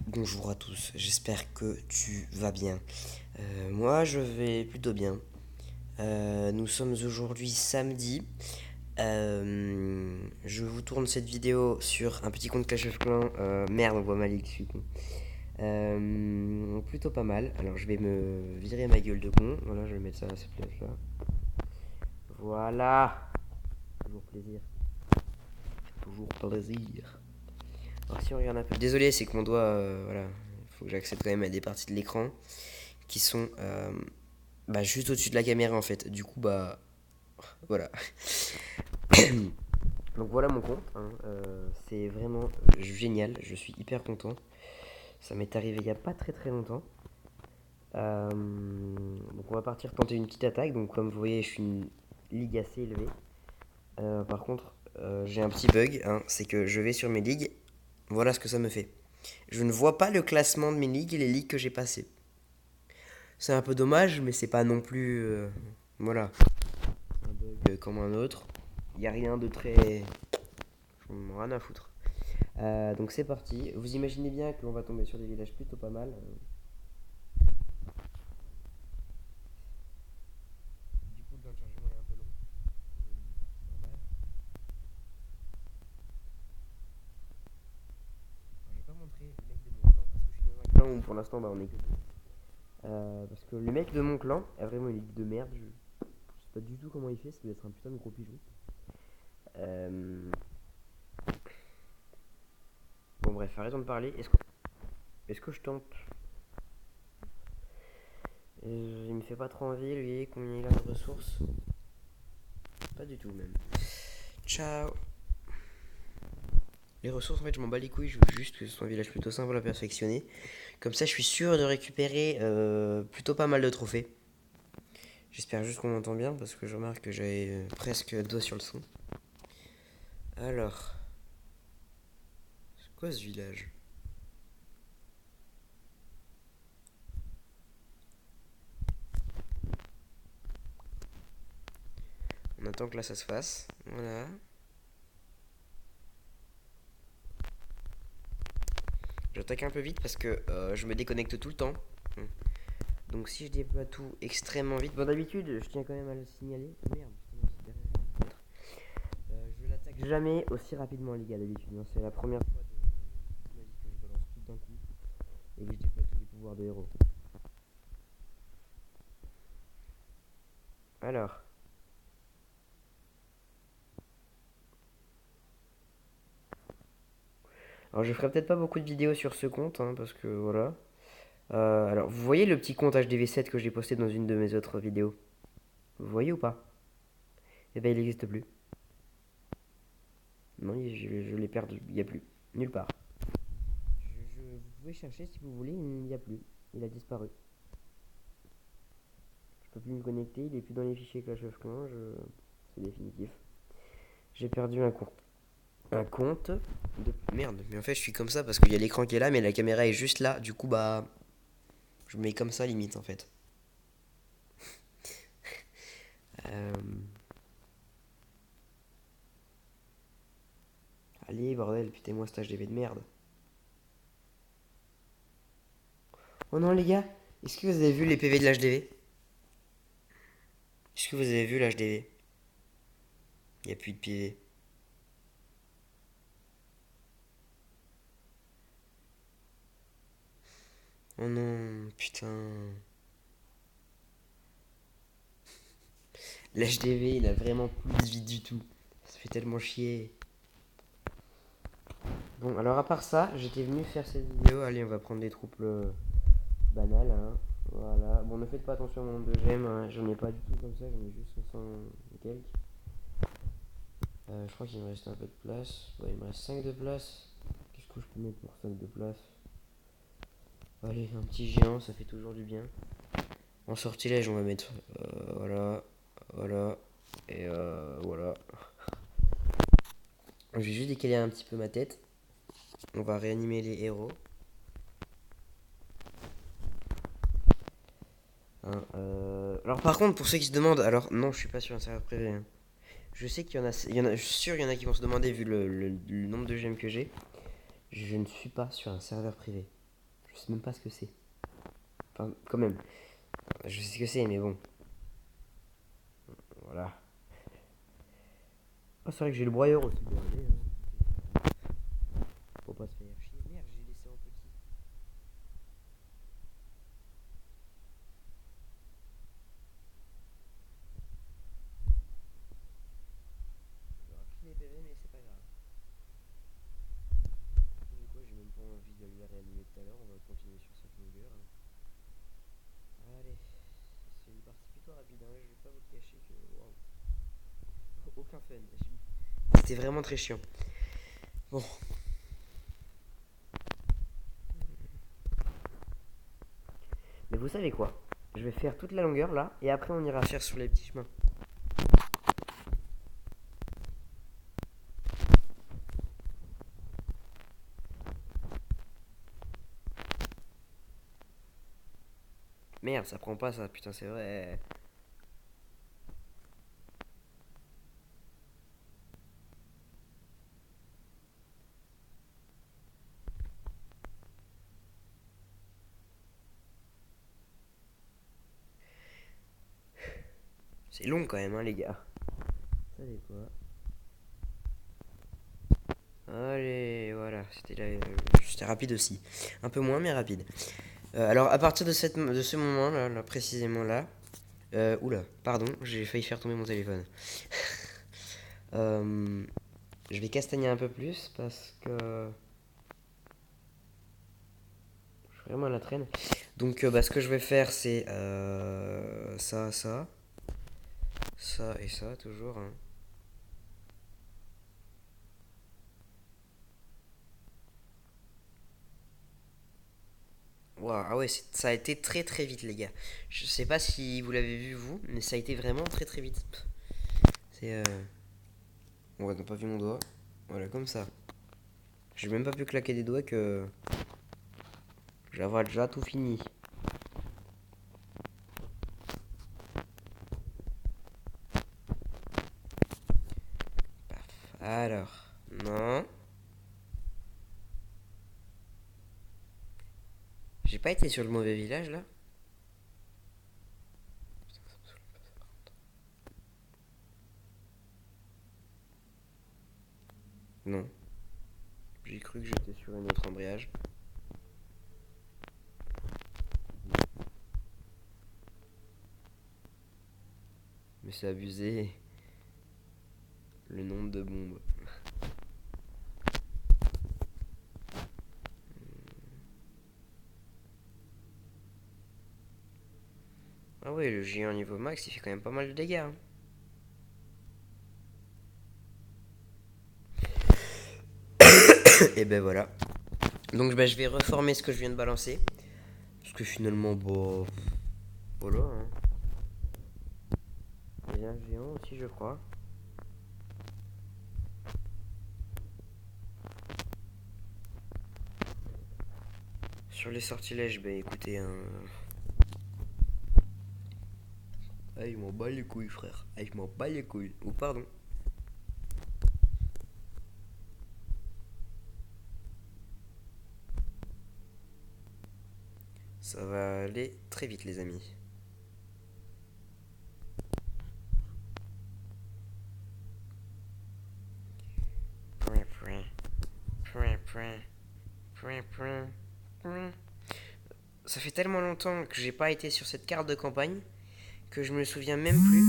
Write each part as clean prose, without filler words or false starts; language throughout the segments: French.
Bonjour à tous, j'espère que tu vas bien. Moi je vais plutôt bien. Nous sommes aujourd'hui samedi. Je vous tourne cette vidéo sur un petit compte Clash of Clans. Merde, on voit Malik, je suis con. Plutôt pas mal. Alors je vais me virer ma gueule de con. Voilà, je vais mettre ça à cette place là. Voilà. Toujours plaisir. Toujours plaisir. Alors si on regarde un peu. Désolé, c'est que mon doigt, voilà. Il faut que j'accède quand même à des parties de l'écran qui sont juste au-dessus de la caméra en fait. Du coup, voilà. Donc voilà mon compte. C'est vraiment génial. Je suis hyper content. Ça m'est arrivé il n'y a pas très très longtemps. Donc on va partir tenter une petite attaque. Donc comme vous voyez, je suis une ligue assez élevée. Par contre, j'ai un petit bug. C'est que je vais sur mes ligues. Voilà ce que ça me fait. Je ne vois pas le classement de mes ligues et les ligues que j'ai passées. C'est un peu dommage, mais c'est pas non plus. Voilà. Un bug comme un autre. Il n'y a rien de très. J'en ai rien à foutre. Donc c'est parti. Vous imaginez bien qu'on va tomber sur des villages plutôt pas mal. Du coup, le temps de chargement est un peu long. Normal. Alors, je vais pas montrer le mec de mon clan parce que je suis dans un clan où pour l'instant on est que deux. Parce que le mec de mon clan a vraiment une ligue de merde. Je sais pas du tout comment il fait. Ça doit être un putain de gros pigeon. Bon, bref, arrêtons de parler. Est-ce que je tente? Il me fait pas trop envie, lui. Combien il a de ressources? Pas du tout, même. Ciao. Les ressources, en fait, je m'en bats les couilles. Je veux juste que ce soit un village plutôt simple à perfectionner. Comme ça, je suis sûr de récupérer plutôt pas mal de trophées. J'espère juste qu'on m'entend bien parce que je remarque que j'avais presque doigt sur le son. Alors, c'est quoi ce village? On attend que là ça se fasse. Voilà. J'attaque un peu vite parce que je me déconnecte tout le temps. Donc si je déploie tout extrêmement vite, bon d'habitude je tiens quand même à le signaler. Merde, je l'attaque jamais aussi rapidement les gars d'habitude. C'est la première fois de ma vie que je balance tout d'un coup et que je déploie tous les pouvoirs de héros. Alors, je ferai peut-être pas beaucoup de vidéos sur ce compte parce que voilà. Alors vous voyez le petit compte HDV7 que j'ai posté dans une de mes autres vidéos? Vous voyez ou pas? Eh ben il n'existe plus. Non, je l'ai perdu, il n'y a plus. Nulle part. Vous pouvez chercher si vous voulez, il n'y a plus. Il a disparu. Je peux plus me connecter, il est plus dans les fichiers Clash of Clans, c'est définitif. J'ai perdu un compte. Un compte de... Merde, mais en fait je suis comme ça parce qu'il y a l'écran qui est là, mais la caméra est juste là. Du coup, je me mets comme ça limite en fait. Euh... Allez, bordel, putain, moi cet HDV de merde. Oh non, les gars, est-ce que vous avez vu les PV de l'HDV? Est-ce que vous avez vu l'HDV? Il n'y a plus de PV. Oh non, putain. L'HDV, il a vraiment plus de vie du tout. Ça fait tellement chier. Bon, alors à part ça, j'étais venu faire cette vidéo. Allez, on va prendre des troupes banales. Voilà. Bon, ne faites pas attention au nombre de gemmes. J'en ai pas du tout comme ça. J'en ai juste 500 et quelques. Je crois qu'il me reste un peu de place. Ouais, il me reste 5 de place. Qu'est-ce que je peux mettre pour 5 de place? Allez, un petit géant, ça fait toujours du bien. En sortilège, on va mettre voilà, voilà, et voilà. Je vais juste décaler un petit peu ma tête. On va réanimer les héros. Alors par contre, pour ceux qui se demandent, alors non, je suis pas sur un serveur privé. Je sais qu'il y en a, je suis sûr qu'il y en a qui vont se demander vu le nombre de gemmes que j'ai. Je ne suis pas sur un serveur privé. Je sais même pas ce que c'est. Enfin, quand même. Je sais ce que c'est, mais bon. Voilà. Ah, c'est vrai que j'ai le broyeur aussi. Bon, allez, faut pas se faire chier. Merde, j'ai laissé en petit. J'aurais pris les PV, mais c'est pas grave. Du coup, j'ai même pas envie d'aller la réanimer tout à l'heure. On va continuer sur cette longueur, hein. Allez, c'est une partie plutôt rapide, hein. Je vais pas vous cacher que. Waouh. Aucun fun. C'était vraiment très chiant. Bon. Mais vous savez quoi? Je vais faire toute la longueur là, et après on ira faire sur les petits chemins. Merde, ça prend pas ça, putain, c'est vrai. C'est long quand même, hein, les gars. Vous savez quoi? Allez, voilà, c'était rapide aussi. Un peu moins, mais rapide. Alors, à partir de ce moment-là, là, précisément là. Oula, pardon, j'ai failli faire tomber mon téléphone. Euh, je vais castagner un peu plus parce que je suis vraiment à la traîne. Donc, bah, ce que je vais faire, c'est ça et ça, toujours, hein. Waouh, ah ouais, ça a été très très vite, les gars. Je sais pas si vous l'avez vu, vous, mais ça a été vraiment très très vite. C'est. On n'a pas vu mon doigt. Voilà, comme ça. J'ai même pas pu claquer des doigts que j'avais déjà tout fini. Alors, non. J'ai pas été sur le mauvais village là. Non. J'ai cru que j'étais sur un autre embrayage. Mais c'est abusé. Le nombre de bombes. Ah ouais, le géant niveau max, il fait quand même pas mal de dégâts, hein. Et ben voilà. Donc bah, je vais reformer ce que je viens de balancer. Parce que finalement, bah. Voilà, hein. Il y a un géant aussi, je crois. Sur les sortilèges, bah écoutez, hein. Ah, il m'en bat les couilles, frère. Ah, il m'en bat les couilles. Ou pardon. Ça va aller très vite, les amis. Ça fait tellement longtemps que j'ai pas été sur cette carte de campagne que je me souviens même plus.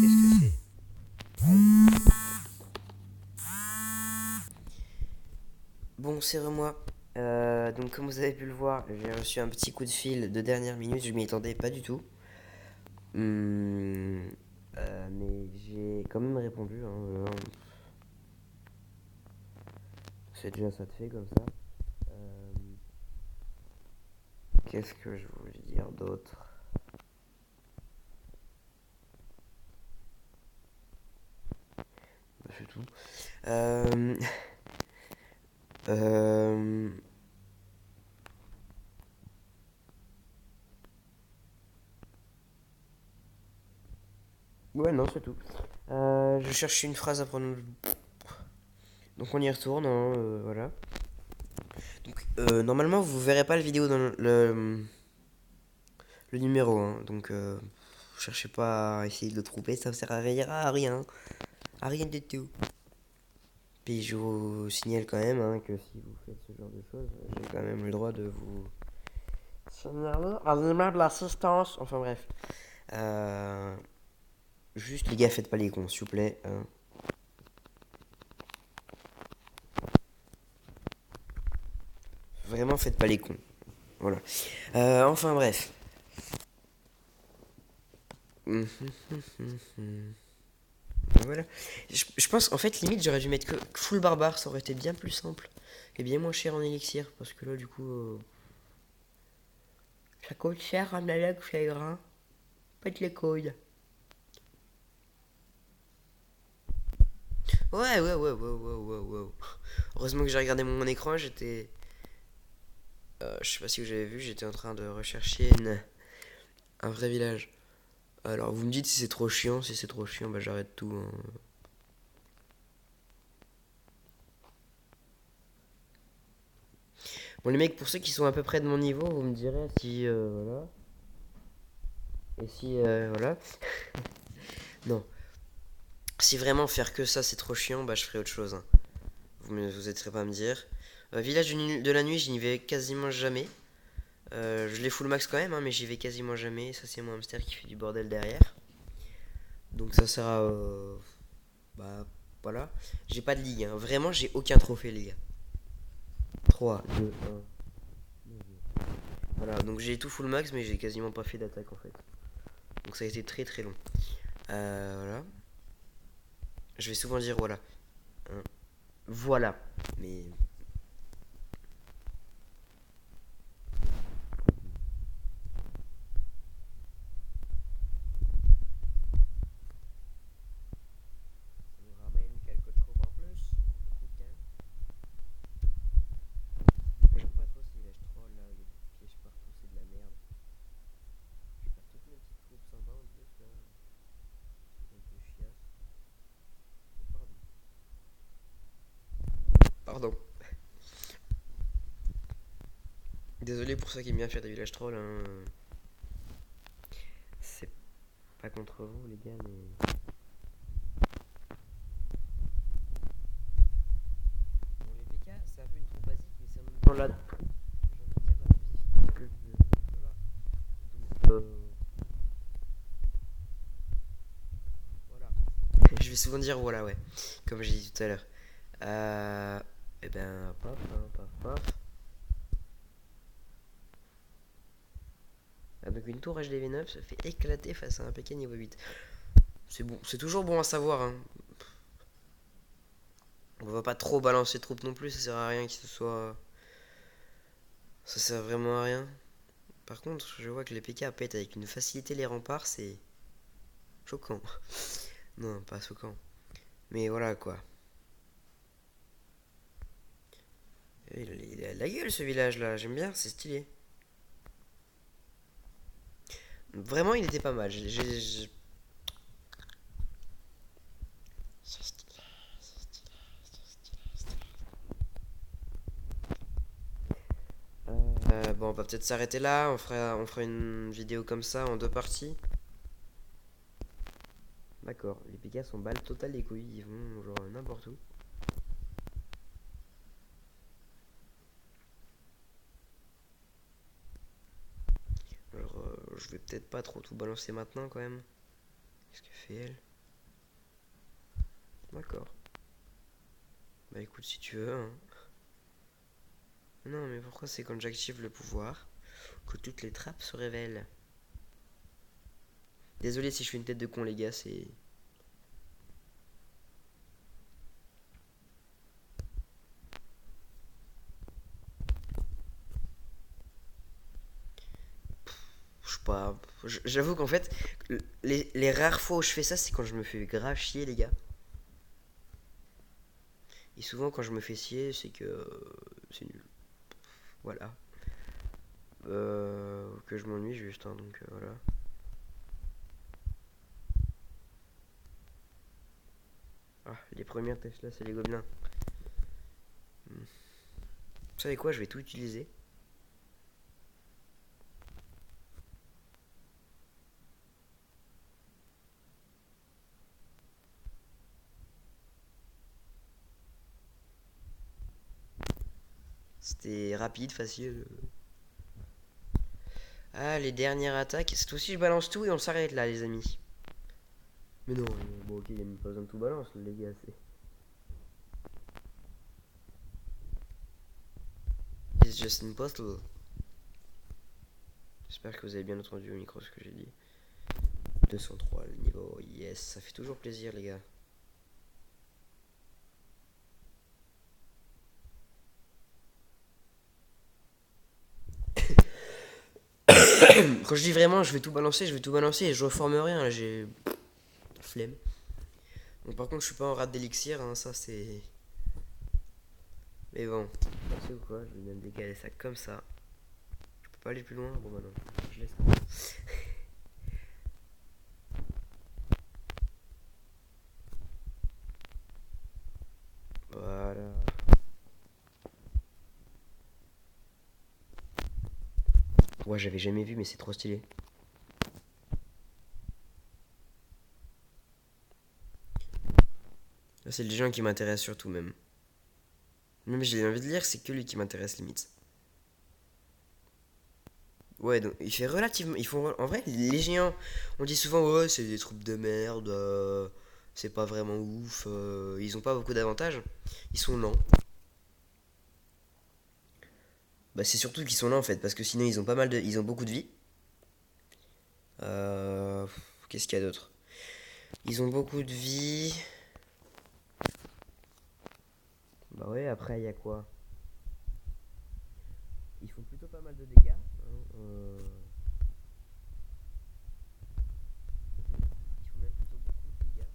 Qu'est-ce que c'est? Bon, c'est moi. Donc, comme vous avez pu le voir, j'ai reçu un petit coup de fil de dernière minute. Je m'y attendais pas du tout. Hum, mais j'ai quand même répondu, hein. C'est déjà ça de fait comme ça. Euh, Qu'est-ce que je voulais dire d'autre? Bah, c'est tout. Euh, euh, Ouais, non, c'est tout. Je cherche une phrase à prononcer. Donc on y retourne, hein, voilà. Donc normalement vous verrez pas la vidéo dans le numéro, hein. Donc cherchez pas à essayer de le trouver, ça sert à rien, à rien du tout. Puis je vous signale quand même, hein, que si vous faites ce genre de choses, j'ai quand même le droit de vous signaler à l'email de l'assistance. Enfin bref. Euh, Juste les gars, faites pas les cons, s'il vous plaît, hein. Vraiment, faites pas les cons. Voilà. Enfin bref. Voilà. Je pense, en fait, limite, j'aurais dû mettre que full barbare, ça aurait été bien plus simple. Et bien moins cher en élixir, parce que là, du coup, ça coûte cher en élixir, hein. Pète les couilles. Ouais. Heureusement que j'ai regardé mon écran, j'étais. Je sais pas si vous avez vu, j'étais en train de rechercher un vrai village. Alors, vous me dites si c'est trop chiant. Si c'est trop chiant, bah j'arrête tout, hein. Bon, les mecs, pour ceux qui sont à peu près de mon niveau, vous me direz si. Voilà. Et si. Voilà. Non. Si vraiment faire que ça c'est trop chiant, bah je ferai autre chose, hein. Vous aiderez pas à me dire. Village de la nuit, je n'y vais quasiment jamais. Je l'ai full max quand même, hein, mais j'y vais quasiment jamais. Ça, c'est mon hamster qui fait du bordel derrière. Donc, ça sera. Bah, voilà. J'ai pas de ligue, hein. Vraiment, j'ai aucun trophée, les gars. 3, 2, 1. Voilà, donc j'ai tout full max, mais j'ai quasiment pas fait d'attaque en fait. Donc, ça a été très très long. Voilà. Je vais souvent dire voilà, hein. Voilà. Mais. Ça nous ramène quelques troupes en plus. Putain. J'aime pas trop ces villages trolls là, il y a des pièges partout, c'est de la merde. Je perds toutes mes petites troupes sympas en plus là. C'est un peu chiasse. Pardon. Pardon. Désolé pour ceux qui aiment bien faire des villages trolls, hein. C'est pas contre vous les gars, mais. Bon, les PK, c'est un peu une troupe basique, mais c'est en même temps la troupe, j'ai envie de dire, la plus efficace que je. Voilà. Donc, voilà. Je vais souvent dire voilà, ouais. Comme j'ai dit tout à l'heure. Et ben, paf, hein, paf, paf. Ah, donc une tour HDV9 se fait éclater face à un PK niveau 8. C'est bon, c'est toujours bon à savoir, hein. On va pas trop balancer de troupes non plus, ça sert à rien que ce soit. Ça sert vraiment à rien. Par contre, je vois que les PK pètent avec une facilité les remparts, c'est choquant. Non, pas choquant. Mais voilà quoi. Il a la gueule ce village là, j'aime bien, c'est stylé. Vraiment, il était pas mal. Bon, on va peut-être s'arrêter là. On fera une vidéo comme ça en deux parties. D'accord, les PK sont balles totales les couilles, ils vont genre n'importe où. Alors, je vais peut-être pas trop tout balancer maintenant quand même. Qu'est-ce que fait elle? D'accord. Bah écoute, si tu veux, hein. Non, mais pourquoi c'est quand j'active le pouvoir que toutes les trappes se révèlent? Désolé si je fais une tête de con, les gars, c'est. Je sais pas. J'avoue qu'en fait, les rares fois où je fais ça, c'est quand je me fais grave chier, les gars. Et souvent, quand je me fais chier, c'est que c'est nul. Voilà. Que je m'ennuie juste, hein, donc voilà. Ah, les premières Tesla, c'est les gobelins. savez quoi, je vais tout utiliser. C'était rapide, facile. Ah, les dernières attaques. Cette fois-ci, je balance tout et on s'arrête là, les amis. Mais non, bon, ok, il n'y a même pas besoin de tout balance, les gars. It's just impossible. J'espère que vous avez bien entendu au micro ce que j'ai dit. 203 le niveau, yes, ça fait toujours plaisir, les gars. Quand je dis vraiment, je vais tout balancer et je reforme rien, là, j'ai flemme. Donc, par contre, je suis pas en rate d'élixir, hein, ça c'est. Mais bon, tu sais ou quoi, je vais même décaler ça comme ça. Je peux pas aller plus loin, bon bah non, je laisse comme ça. Voilà. Ouais, j'avais jamais vu, mais c'est trop stylé. Là, c'est le gens qui m'intéresse surtout, même. Même j'ai envie de lire, c'est que lui qui m'intéresse limite. Ouais, donc il fait relativement. Ils font. En vrai, les géants, on dit souvent, ouais, c'est des troupes de merde, c'est pas vraiment ouf, ils ont pas beaucoup d'avantages. Ils sont lents. Bah, c'est surtout qu'ils sont lents en fait, parce que sinon ils ont pas mal de. Ils ont beaucoup de vie. Euh, Qu'est-ce qu'il y a d'autre? Ils ont beaucoup de vie. Bah ouais, après il y a quoi? Ils font plutôt pas mal de dégâts, hein, ils font même plutôt beaucoup de dégâts.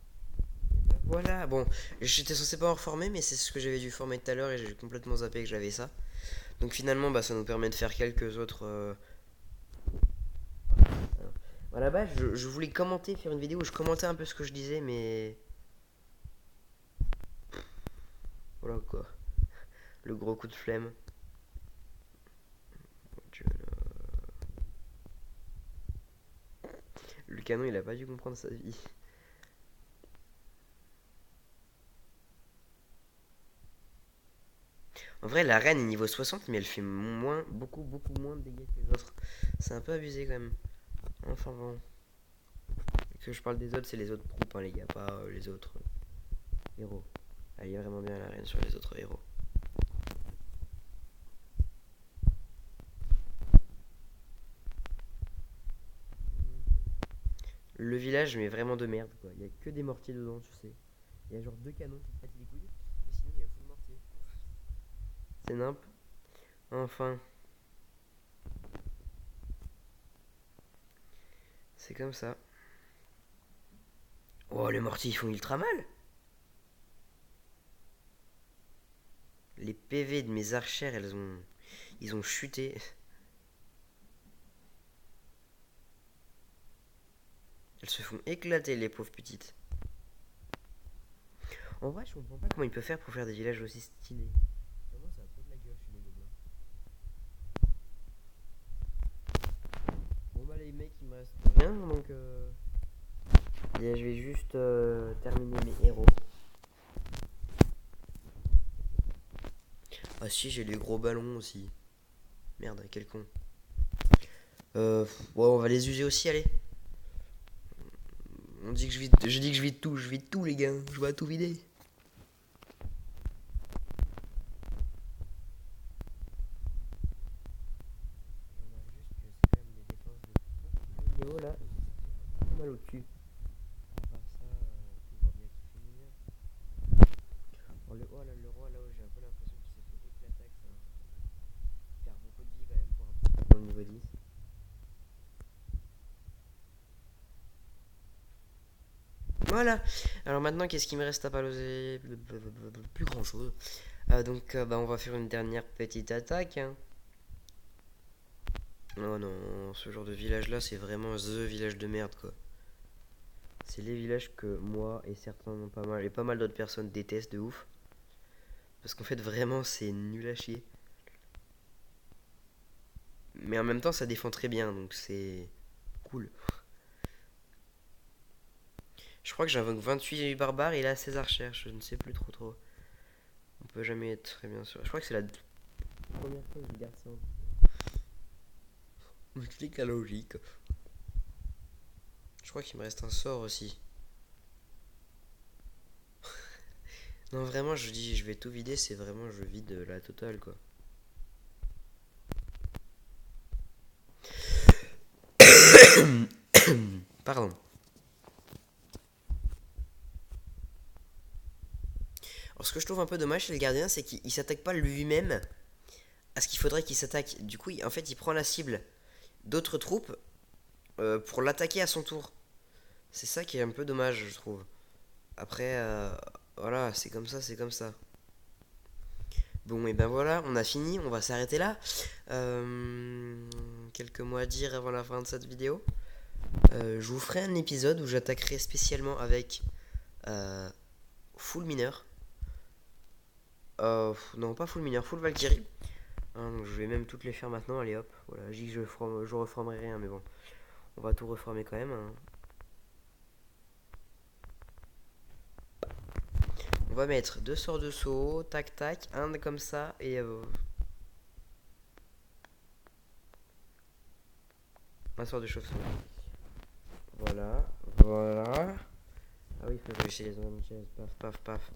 Et bah voilà, bon, j'étais censé pas en reformer, mais c'est ce que j'avais dû former tout à l'heure et j'ai complètement zappé que j'avais ça. Donc finalement, bah, ça nous permet de faire quelques autres. À la base, je voulais commenter, faire une vidéo où je commentais un peu ce que je disais, mais. Voilà quoi. Le gros coup de flemme. Le canon, il a pas dû comprendre sa vie. En vrai, la reine est niveau 60, mais elle fait moins, beaucoup moins de dégâts que les autres. C'est un peu abusé quand même. Enfin bon. Que je parle des autres, c'est les autres troupes, hein, les gars, pas les autres héros. Elle est vraiment bien la reine sur les autres héros. Le village, mais vraiment de merde, quoi. Il y a que des mortiers dedans, tu sais. Il y a genre deux canons qui te pètent les couilles, et sinon il y a full mortier. C'est nimp. Enfin, c'est comme ça. Oh, les mortiers, ils font ultra mal. Les PV de mes archères, ils ont chuté. Elles se font éclater, les pauvres petites. En vrai, je comprends pas comment il peut faire pour faire des villages aussi stylés. Vraiment, ça a trop de la gueule chez les gobelins. Bon, bah, les mecs, il me reste rien, donc et je vais juste terminer mes héros. Ah, si, j'ai les gros ballons aussi. Merde, quel con. Ouais, on va les user aussi, allez. On dit que je dis que je vide tout, les gars. Je vais tout vider. Niveau là, mal au-dessus. À part ça, tout va bien qui finit bien. Bon, le roi là-haut, j'ai un peu l'impression qu'il s'est fait éclater avec ça. Il perd beaucoup de vie quand même pour un petit au niveau 10. Voilà. Alors maintenant, qu'est-ce qu'il me reste à paloser? Plus grand chose. Donc, bah, on va faire une dernière petite attaque, hein. Non, non, ce genre de village-là, c'est vraiment THE village de merde, quoi. C'est les villages que moi et certains, pas mal, et pas mal d'autres personnes détestent de ouf. Parce qu'en fait, vraiment, c'est nul à chier. Mais en même temps, ça défend très bien, donc c'est cool. Je crois que j'invoque 28 barbares et il a 16 archères, je ne sais plus trop. On peut jamais être très bien sûr. Je crois que c'est la première fois que je garde ça. On explique la logique. Je crois qu'il me reste un sort aussi. Non, vraiment, je dis, je vais tout vider, c'est vraiment, je vide la totale, quoi. Pardon. Alors, ce que je trouve un peu dommage chez le gardien, c'est qu'il s'attaque pas lui-même à ce qu'il faudrait qu'il s'attaque. Du coup, en fait, il prend la cible d'autres troupes pour l'attaquer à son tour. C'est ça qui est un peu dommage, je trouve. Après, voilà, c'est comme ça, c'est comme ça. Bon, et ben voilà, on a fini, on va s'arrêter là. Quelques mots à dire avant la fin de cette vidéo. Je vous ferai un épisode où j'attaquerai spécialement avec euh, Full Mineur. Non, pas Full Mineur, Full Valkyrie. Hein, donc je vais même toutes les faire maintenant, allez hop. Voilà, je dis que je reformerai rien, mais bon, on va tout reformer quand même. Hein. On va mettre deux sorts de saut, tac tac, un comme ça, et un sort de chauve-souris. Voilà. Ah oui, il faut que j'essaie les paf, paf, paf.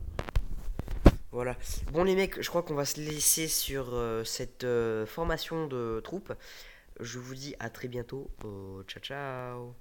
Voilà. Bon les mecs, je crois qu'on va se laisser sur cette formation de troupes. Je vous dis à très bientôt. Ciao ciao.